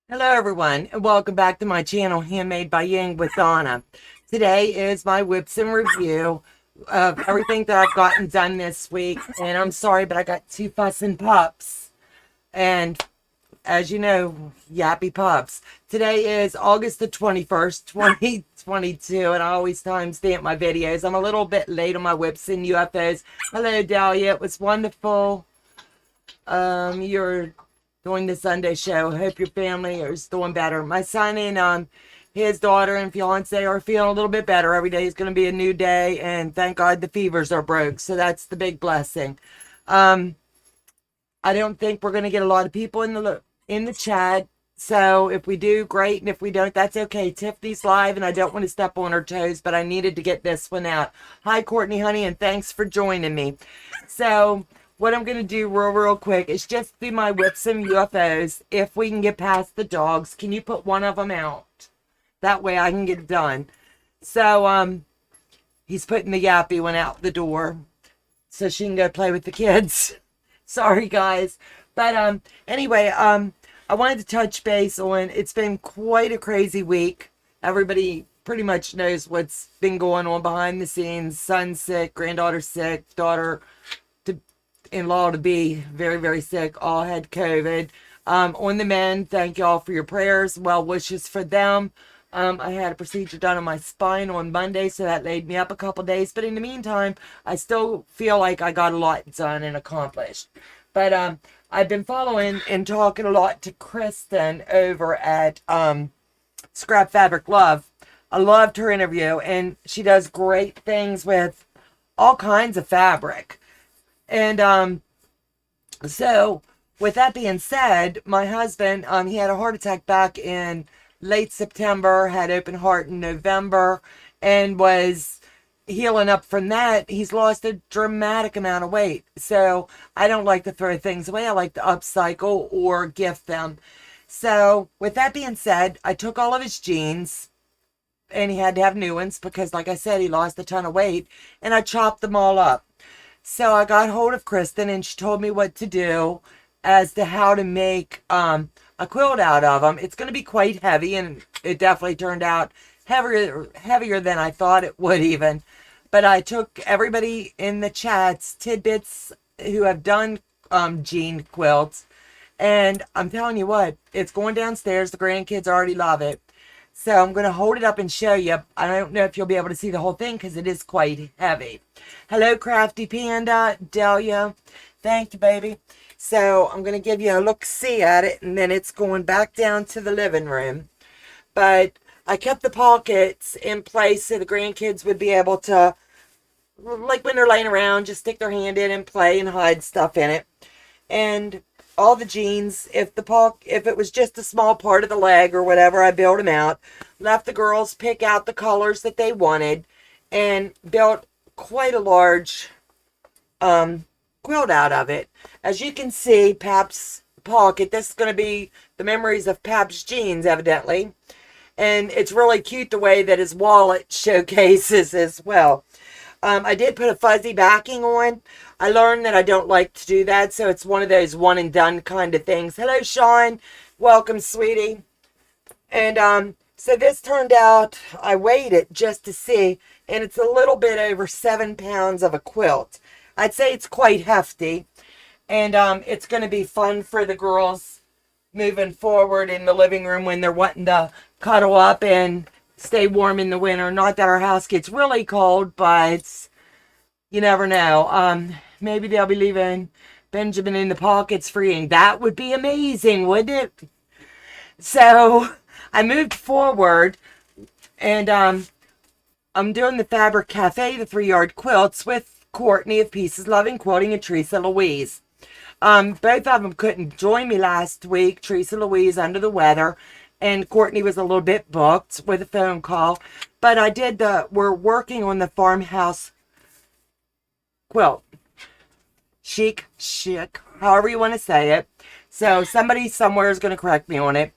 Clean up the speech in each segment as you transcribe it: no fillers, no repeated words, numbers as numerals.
Hello everyone and welcome back to my channel Handmade by Yang with Donna. Today is my whips and review of everything that I've gotten done this week, and I'm sorry but I got two fussing pups, and as you know, yappy pups. Today is August the 21st 2022, and I always timestamp my videos. I'm a little bit late on my whips and UFOs. Hello Dahlia, it was wonderful. You're doing the Sunday show. Hope your family is doing better. My son and his daughter and fiance are feeling a little bit better. Every day is going to be a new day, and thank God the fevers are broke. So that's the big blessing. Um, I don't think we're going to get a lot of people in the chat. So if we do, great, and if we don't, that's okay. Tiffany's live, and I don't want to step on her toes, but I needed to get this one out. Hi, Courtney, honey, and thanks for joining me. So what I'm going to do real quick is just do my whips and UFOs. If we can get past the dogs, can you put one of them out? That way I can get it done. So, he's putting the yappy one out the door so she can go play with the kids. Sorry, guys. But, anyway, I wanted to touch base on, it's been quite a crazy week. Everybody pretty much knows what's been going on behind the scenes. Son's sick, granddaughter sick, daughter in-law to be very sick, all had COVID. On the men, thank y'all for your prayers, well wishes for them. I had a procedure done on my spine on Monday, so that laid me up a couple days, but in the meantime I still feel like I got a lot done and accomplished. But I've been following and talking a lot to Kristen over at Scrap Fabric Love. I loved her interview, and she does great things with all kinds of fabric. And so with that being said, my husband, he had a heart attack back in late September, had open heart in November, and was healing up from that. He's lost a dramatic amount of weight. So I don't like to throw things away. I like to upcycle or gift them. So with that being said, I took all of his jeans, and he had to have new ones because, like I said, he lost a ton of weight, and I chopped them all up. So I got hold of Kristen, and she told me what to do as to how to make a quilt out of them. It's going to be quite heavy, and it definitely turned out heavier than I thought it would even. But I took everybody in the chats, tidbits, who have done jean quilts, and I'm telling you what, it's going downstairs. The grandkids already love it. So I'm going to hold it up and show you. I don't know if you'll be able to see the whole thing because it is quite heavy. Hello, Crafty Panda, Delia. Thank you, baby. So I'm going to give you a look-see at it, and then it's going back down to the living room. But I kept the pockets in place so the grandkids would be able to, like when they're laying around, just stick their hand in and play and hide stuff in it. And all the jeans, if it was just a small part of the leg or whatever, I built them out. Left the girls pick out the colors that they wanted, and built quite a large quilt out of it. As you can see, Pap's pocket. This is going to be the memories of Pap's jeans, evidently. And it's really cute the way that his wallet showcases as well. I did put a fuzzy backing on. I learned that I don't like to do that, so it's one of those one and done kind of things. Hello, Sean. Welcome, sweetie. And so this turned out, I weighed it just to see, and it's a little bit over 7 pounds of a quilt. I'd say it's quite hefty, and it's going to be fun for the girls moving forward in the living room when they're wanting to cuddle up and stay warm in the winter. Not that our house gets really cold, but you never know. Maybe they'll be leaving Benjamin in the pockets freeing. That would be amazing, wouldn't it? So I moved forward, and I'm doing the Fabric Cafe, the 3-yard quilts with Courtney of Pieces Loving Quilting and Teresa Louise. Both of them couldn't join me last week. Teresa Louise under the weather, and Courtney was a little bit booked with a phone call. But we're working on the farmhouse quilt. Chic, however you want to say it. So somebody somewhere is going to correct me on it.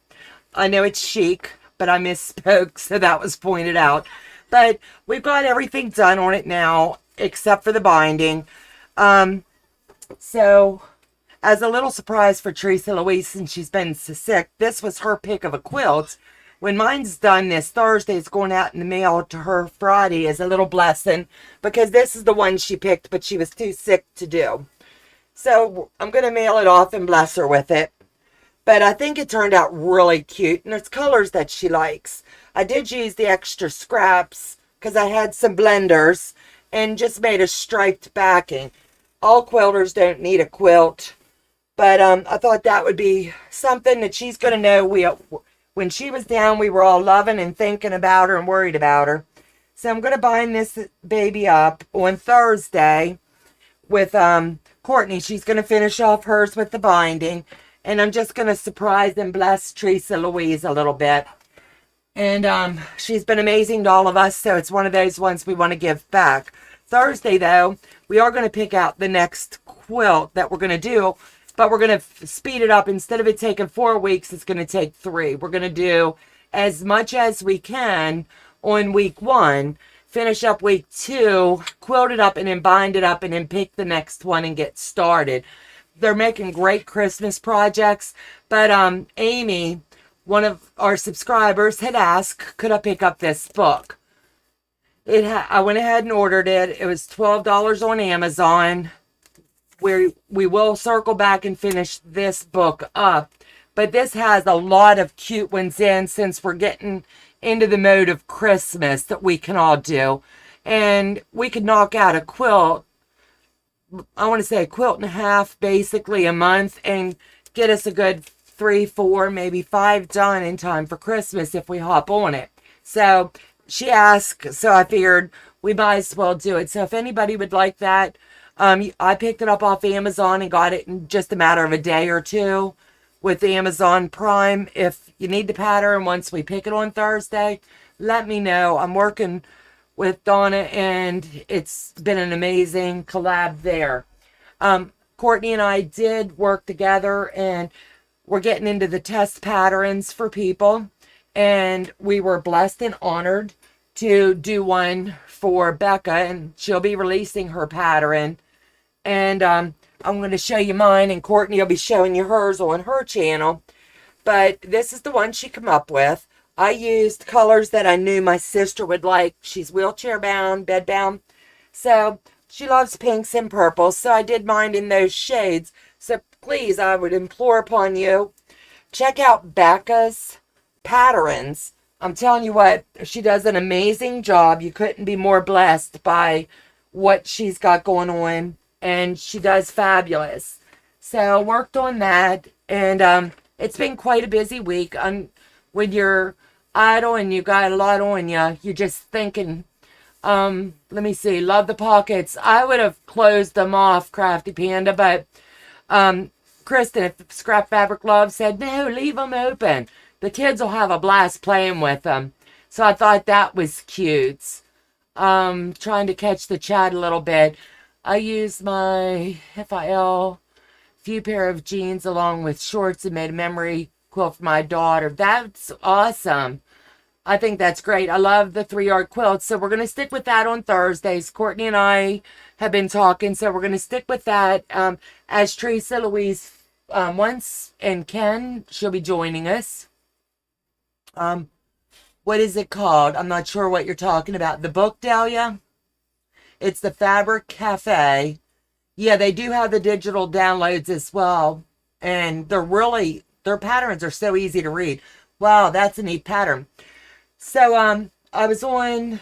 I know it's chic, but I misspoke, so that was pointed out. But we've got everything done on it now, except for the binding. So As a little surprise for Teresa Louise, since she's been so sick, this was her pick of a quilt. When mine's done this Thursday, it's going out in the mail to her Friday as a little blessing, because this is the one she picked, but she was too sick to do. So I'm going to mail it off and bless her with it. But I think it turned out really cute, and it's colors that she likes. I did use the extra scraps because I had some blenders and just made a striped backing. All quilters don't need a quilt, but I thought that would be something that she's going to know. When she was down, we were all loving and thinking about her and worried about her. So I'm going to bind this baby up on Thursday with Courtney. She's going to finish off hers with the binding. And I'm just going to surprise and bless Teresa Louise a little bit. And she's been amazing to all of us, so it's one of those ones we want to give back. Thursday, though, we are going to pick out the next quilt that we're going to do, but we're going to speed it up. Instead of it taking 4 weeks, it's going to take 3. We're going to do as much as we can on week 1, finish up week 2, quilt it up, and then bind it up, and then pick the next one and get started. They're making great Christmas projects, but Amy, one of our subscribers, had asked, could I pick up this book? I went ahead and ordered it. It was $12 on Amazon. We will circle back and finish this book up, but this has a lot of cute ones in, since we're getting into the mode of Christmas that we can all do. And we could knock out a quilt, I want to say a quilt and a half, basically a month, and get us a good 3, 4, maybe 5 done in time for Christmas if we hop on it. So she asked, so I figured we might as well do it. So if anybody would like that, I picked it up off Amazon and got it in just a matter of a day or 2 with Amazon Prime. If you need the pattern once we pick it on Thursday, let me know. I'm working with Donna, and it's been an amazing collab there. Courtney and I did work together, and we're getting into the test patterns for people, and we were blessed and honored to do one for Becca, and she'll be releasing her pattern, and I'm going to show you mine, and Courtney will be showing you hers on her channel. But this is the one she came up with. I used colors that I knew my sister would like. She's wheelchair bound, bed bound. So she loves pinks and purples. So I did mine in those shades. So please, I would implore upon you, check out Becca's patterns. I'm telling you what, she does an amazing job. You couldn't be more blessed by what she's got going on. And she does fabulous. So worked on that. And it's been quite a busy week. When you're idle and you got a lot on you, you're just thinking, let me see, love the pockets. I would have closed them off, Crafty Panda, but Kristen at Scrap Fabric Love said, no, leave them open. The kids will have a blast playing with them. So I thought that was cute. Trying to catch the chat a little bit. I used my FIL few pair of jeans along with shorts and made a memory quilt for my daughter. That's awesome. I think that's great. I love the 3-yard quilt. So we're going to stick with that on Thursdays. Courtney and I have been talking, so we're going to stick with that. As Teresa Louise wants and can, she'll be joining us. What is it called? I'm not sure what you're talking about. The book, Dahlia? It's the Fabric Cafe. Yeah, they do have the digital downloads as well. And their patterns are so easy to read. Wow, that's a neat pattern. So, I was on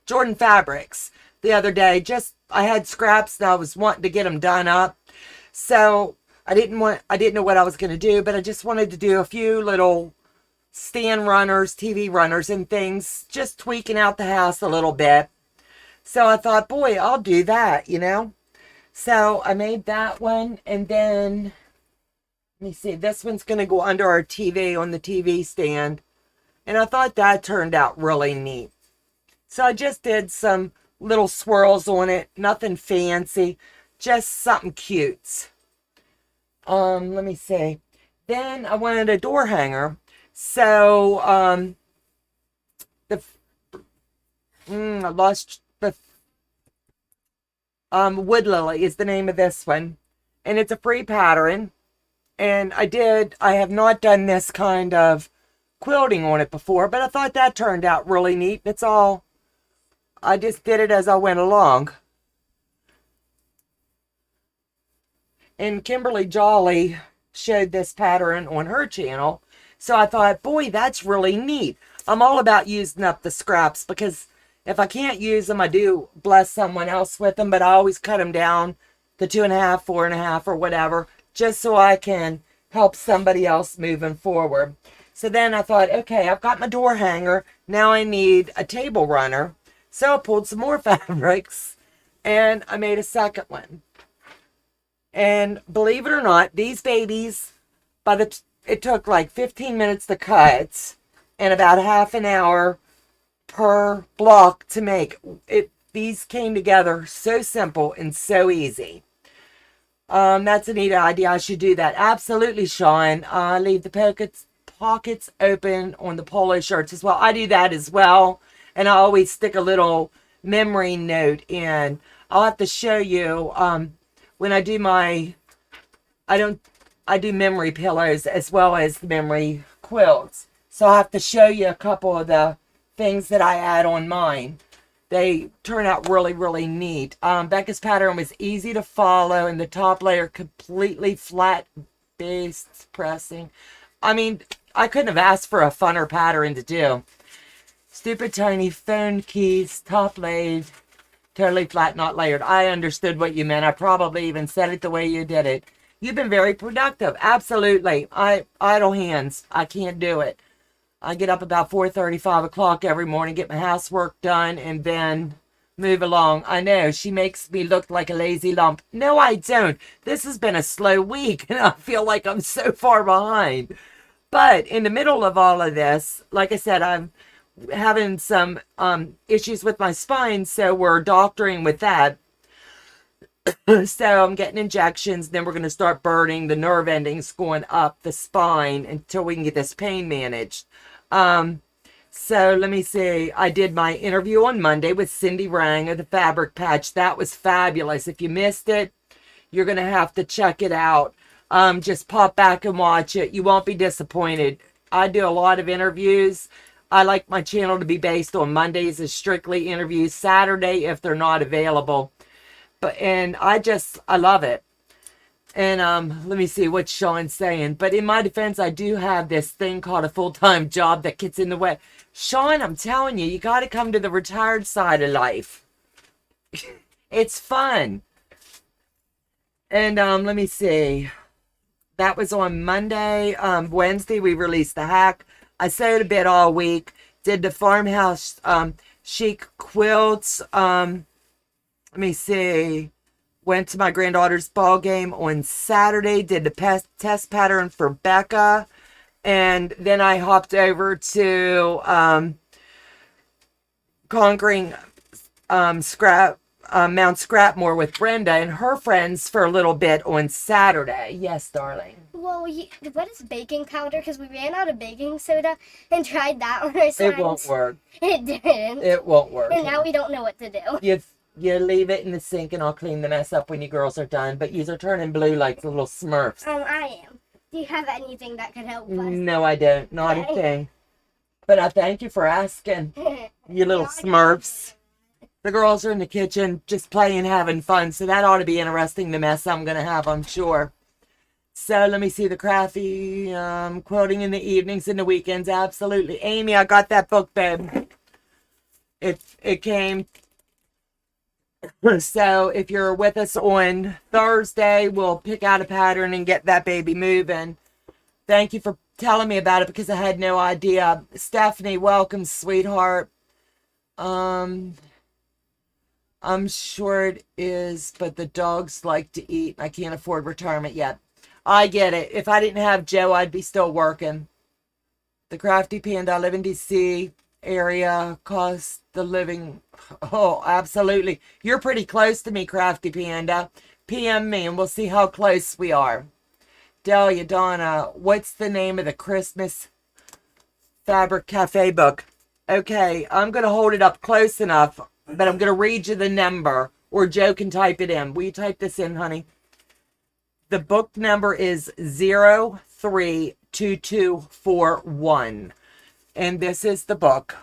Jordan Fabrics the other day. I had scraps and I was wanting to get them done up. So, I didn't know what I was going to do, but I just wanted to do a few little stand runners, TV runners and things, just tweaking out the house a little bit. So I thought, boy, I'll do that, So I made that one, and then, let me see, this one's going to go under our TV on the TV stand. And I thought that turned out really neat. So I just did some little swirls on it, nothing fancy, just something cute. Let me see. Then I wanted a door hanger. So, I lost Wood Lily is the name of this one. And it's a free pattern. And I have not done this kind of quilting on it before, but I thought that turned out really neat. It's all, I just did it as I went along. And Kimberly Jolly showed this pattern on her channel. So I thought, boy, that's really neat. I'm all about using up the scraps because if I can't use them, I do bless someone else with them, but I always cut them down to 2.5, 4.5, or whatever, just so I can help somebody else moving forward. So then I thought, okay, I've got my door hanger. Now I need a table runner. So I pulled some more fabrics and I made a second one. And believe it or not, these babies, it took like 15 minutes to cut and about half an hour per block to make. These came together so simple and so easy. That's a neat idea. I should do that. Absolutely, Sean. Leave the pockets open on the polo shirts as well. I do that as well. And I always stick a little memory note in. I'll have to show you when I do I do memory pillows as well as the memory quilts. So I'll have to show you a couple of the things that I add on mine. They turn out really, really neat. Becca's pattern was easy to follow and the top layer completely flat based pressing. I mean, I couldn't have asked for a funner pattern to do. Stupid tiny phone keys, top laid, totally flat, not layered. I understood what you meant. I probably even said it the way you did it. You've been very productive. Absolutely. Idle hands. I can't do it. I get up about 4:30, 5 o'clock every morning, get my housework done, and then move along. I know, she makes me look like a lazy lump. No, I don't. This has been a slow week, and I feel like I'm so far behind. But in the middle of all of this, like I said, I'm having some issues with my spine, so we're doctoring with that. So I'm getting injections, then we're going to start burning the nerve endings going up the spine until we can get this pain managed. So let me see. I did my interview on Monday with Cindy Rang of the Fabric Patch. That was fabulous. If you missed it, you're going to have to check it out. Just pop back and watch it. You won't be disappointed. I do a lot of interviews. I like my channel to be based on Mondays as strictly interviews, Saturday if they're not available. And I love it. And let me see what Sean's saying. But in my defense, I do have this thing called a full-time job that gets in the way. Sean, I'm telling you, you got to come to the retired side of life. It's fun. And let me see. That was on Monday. Wednesday, we released the hack. I sewed a bit all week. Did the farmhouse chic quilts. Let me see. Went to my granddaughter's ball game on Saturday. Did the test pattern for Becca. And then I hopped over to conquering Mount Scrapmore with Brenda and her friends for a little bit on Saturday. Yes, darling. Well, what is baking powder? Because we ran out of baking soda and tried that on our slimes. It won't work. It didn't. It won't work. And now we don't know what to do. You leave it in the sink and I'll clean the mess up when you girls are done. But yous are turning blue like the little Smurfs. I am. Do you have anything that could help us? No, I don't. Not a thing. But I thank you for asking, you little Smurfs. The girls are in the kitchen just playing, having fun. So that ought to be interesting, the mess I'm going to have, I'm sure. So let me see the crafty quilting in the evenings and the weekends. Absolutely. Amy, I got that book, babe. It came. So if you're with us on Thursday, we'll pick out a pattern and get that baby moving. Thank you for telling me about it because I had no idea. Stephanie, welcome, sweetheart. I'm sure it is, but the dogs like to eat. I can't afford retirement yet. I get it. If I didn't have Joe, I'd be still working. The Crafty Panda, I live in DC area, cost the living. Oh, absolutely. You're pretty close to me, Crafty Panda. PM me and we'll see how close we are. Delia, Donna, what's the name of the Christmas Fabric Cafe book? Okay, I'm going to hold it up close enough, but I'm going to read you the number. or Joe can type it in. Will you type this in, honey? The book number is 032241. And this is the book.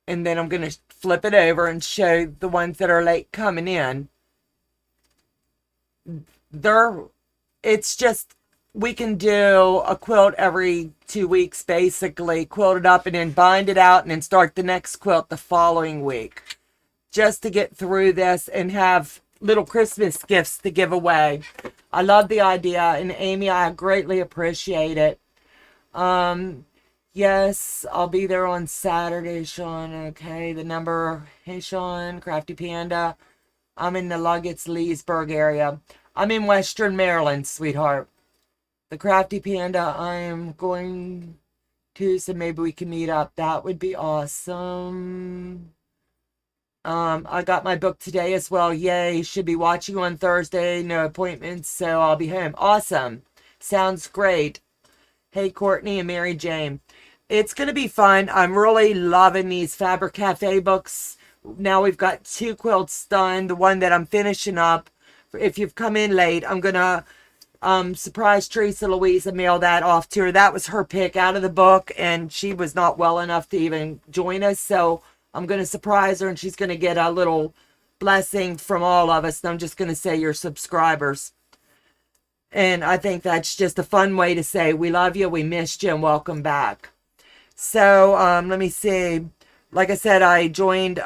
And then I'm going to flip it over and show the ones that are late coming in. It's just, we can do a quilt every 2 weeks, basically. Quilt it up and then bind it out and then start the next quilt the following week. Just to get through this and have little Christmas gifts to give away. I love the idea, and Amy, I greatly appreciate it. Yes, I'll be there on Saturday, Sean. Okay, the number, hey Sean, Crafty Panda. I'm in the Luggets, Leesburg area. I'm in Western Maryland, sweetheart. The Crafty Panda, I am going to, so maybe we can meet up. That would be awesome. I got my book today as well. Yay. Should be watching on Thursday. No appointments, so I'll be home. Awesome. Sounds great. Hey, Courtney and Mary Jane. It's going to be fun. I'm really loving these Fabric Cafe books. Now we've got 2 quilts done. The one that I'm finishing up. If you've come in late, I'm going to surprise Teresa Louise and mail that off to her. That was her pick out of the book, and she was not well enough to even join us, so I'm going to surprise her, and she's going to get a little blessing from all of us. And I'm just going to say you're subscribers. And I think that's just a fun way to say we love you, we missed you, and welcome back. So let me see. Like I said, I joined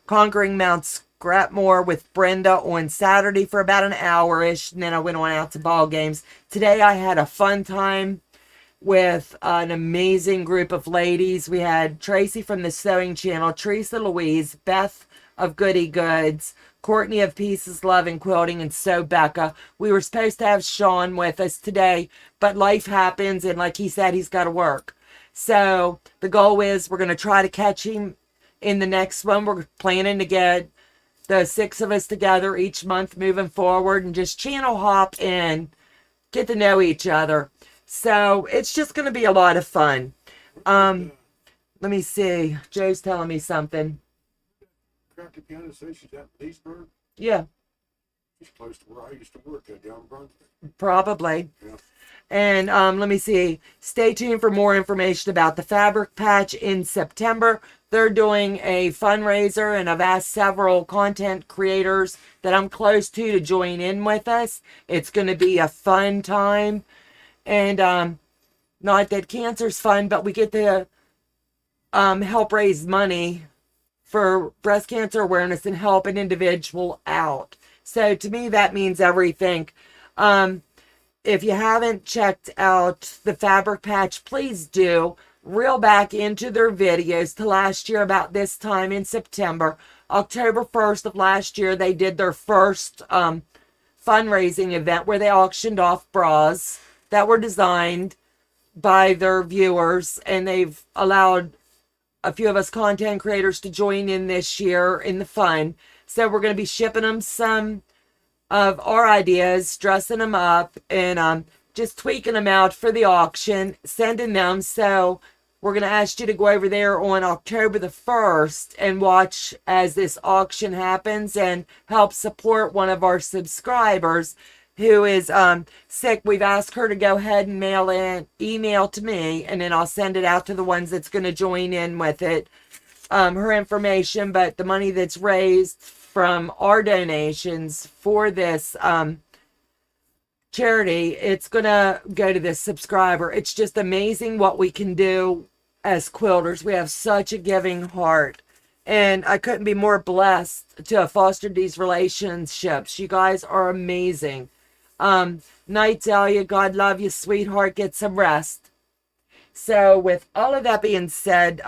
Conquering Mount Scrapmore with Brenda on Saturday for about an hour-ish, and then I went on out to ball games. Today I had a fun time with an amazing group of ladies. We had Tracy from the Sewing Channel, Teresa Louise, Beth of Goody Goods, Courtney of Pieces, Love and Quilting, and So Becca. We were supposed to have Sean with us today, but life happens, and like he said, he's got to work. So the goal is we're going to try to catch him in the next one. We're planning to get the 6 of us together each month moving forward and just channel hop and get to know each other. So it's just going to be a lot of fun. Let me see. Joe's telling me something. Crafty Piano says she's at Leesburg. Yeah. She's close to where I used to work at down in Brunswick. Probably. Yeah. And let me see. Stay tuned for more information about the Fabric Patch in September. They're doing a fundraiser, and I've asked several content creators that I'm close to join in with us. It's going to be a fun time. And not that cancer's fun, but we get to help raise money for breast cancer awareness and help an individual out. So to me, that means everything. If you haven't checked out the Fabric Patch, please do. Reel back into their videos to last year about this time in September. October 1st of last year, they did their first fundraising event where they auctioned off bras that were designed by their viewers, and they've allowed a few of us content creators to join in this year in the fun. So we're going to be shipping them some of our ideas, dressing them up, and just tweaking them out for the auction, sending them. So we're going to ask you to go over there on October the 1st and watch as this auction happens and help support one of our subscribers who is sick. We've asked her to go ahead and mail in, email to me, and then I'll send it out to the ones that's going to join in with it, her information. But the money that's raised from our donations for this charity, it's going to go to this subscriber. It's just amazing what we can do as quilters. We have such a giving heart. And I couldn't be more blessed to have fostered these relationships. You guys are amazing. Night, Dahlia. God love you, sweetheart. Get some rest. So with all of that being said,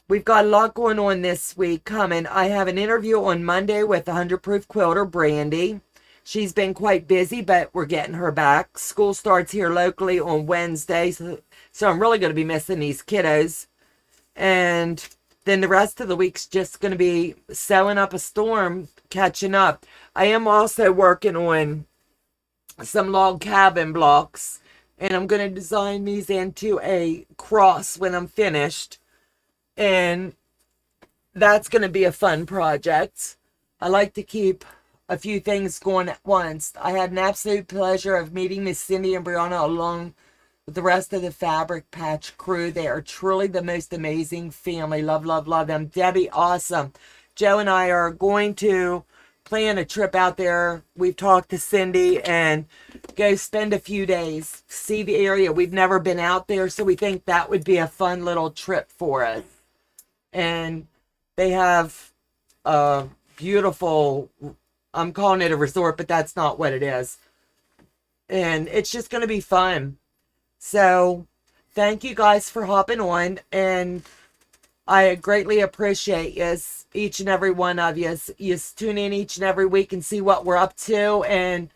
we've got a lot going on this week coming. I have an interview on Monday with the 100 Proof Quilter, Brandy. She's been quite busy, but we're getting her back. School starts here locally on Wednesday, so I'm really going to be missing these kiddos. And then the rest of the week's just going to be sewing up a storm, catching up. I am also working on some log cabin blocks, and I'm going to design these into a cross when I'm finished. And that's going to be a fun project. I like to keep a few things going at once. I had an absolute pleasure of meeting Miss Cindy and Brianna along with the rest of the Fabric Patch crew. They are truly the most amazing family. Love, love, love them. Debbie, awesome. Joe and I are going to plan a trip out there. We've talked to Cindy and go spend a few days, see the area. We've never been out there, so we think that would be a fun little trip for us. And they have a beautiful, I'm calling it a resort, but that's not what it is. And it's just going to be fun. So thank you guys for hopping on, and I greatly appreciate yes, each and every one of you. You tune in each and every week and see what we're up to. And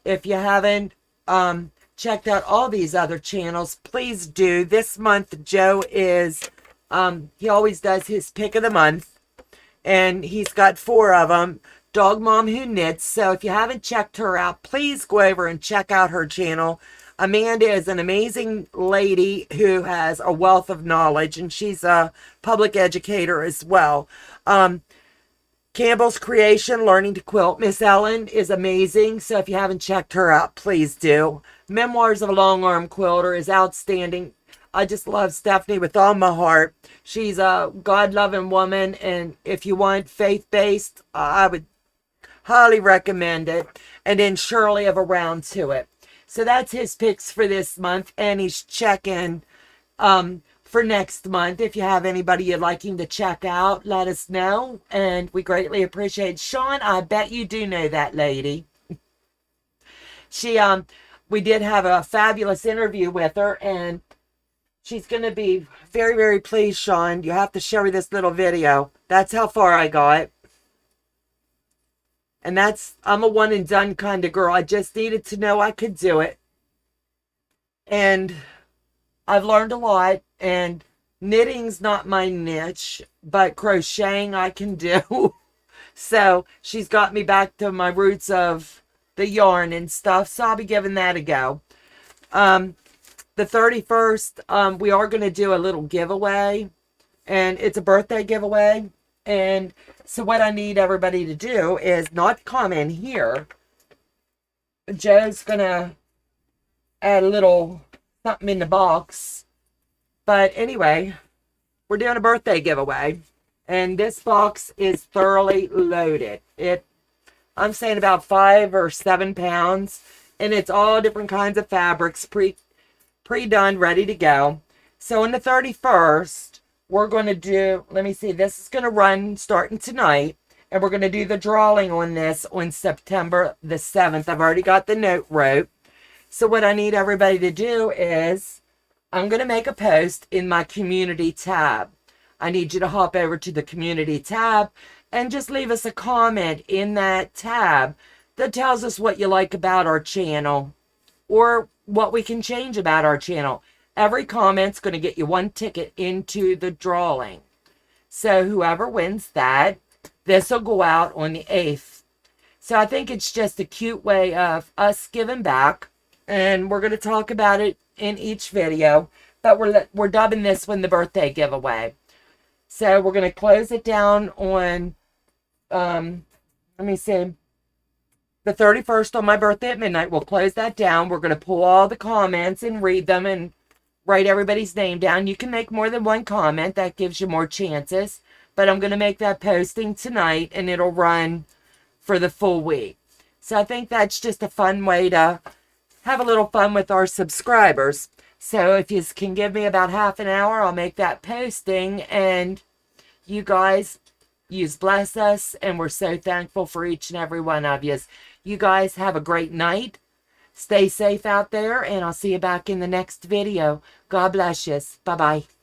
if you haven't checked out all these other channels, please do. This month, Joe is, he always does his pick of the month, and he's got 4 of them. Dog Mom Who Knits. So if you haven't checked her out, please go over and check out her channel. Amanda is an amazing lady who has a wealth of knowledge, and she's a public educator as well. Campbell's Creation, Learning to Quilt. Miss Ellen is amazing, so if you haven't checked her out, please do. Memoirs of a Long Arm Quilter is outstanding. I just love Stephanie with all my heart. She's a God-loving woman, and if you want faith-based, I would highly recommend it. And then Shirley of Around to It. So that's his picks for this month, and he's checking for next month. If you have anybody you'd like him to check out, let us know, and we greatly appreciate it. Sean, I bet you do know that lady. She we did have a fabulous interview with her, and she's going to be very, very pleased. Sean, you have to show her this little video. That's how far I got. And I'm a one and done kind of girl. I just needed to know I could do it. And I've learned a lot. And knitting's not my niche, but crocheting I can do. So she's got me back to my roots of the yarn and stuff. So I'll be giving that a go. The 31st, we are going to do a little giveaway. And it's a birthday giveaway. And so what I need everybody to do is not comment here. Joe's going to add a little something in the box. But anyway, we're doing a birthday giveaway. And this box is thoroughly loaded. I'm saying about 5 or 7 pounds. And it's all different kinds of fabrics pre-done, ready to go. So on the 31st, we're going to do, let me see, this is going to run starting tonight, and we're going to do the drawing on this on September the 7th. I've already got the note wrote. So what I need everybody to do is, I'm going to make a post in my community tab. I need you to hop over to the community tab and just leave us a comment in that tab that tells us what you like about our channel or what we can change about our channel. Every comment's going to get you 1 ticket into the drawing. So whoever wins that, this will go out on the 8th. So I think it's just a cute way of us giving back. And we're going to talk about it in each video. But we're dubbing this one the birthday giveaway. So we're going to close it down on, let me see, the 31st on my birthday at midnight. We'll close that down. We're going to pull all the comments and read them and write everybody's name down. You can make more than 1 comment. That gives you more chances. But I'm going to make that posting tonight, and it'll run for the full week. So I think that's just a fun way to have a little fun with our subscribers. So if you can give me about half an hour, I'll make that posting. And you guys, yous bless us, and we're so thankful for each and every one of yous. You guys have a great night. Stay safe out there, and I'll see you back in the next video. God bless yous. Bye-bye.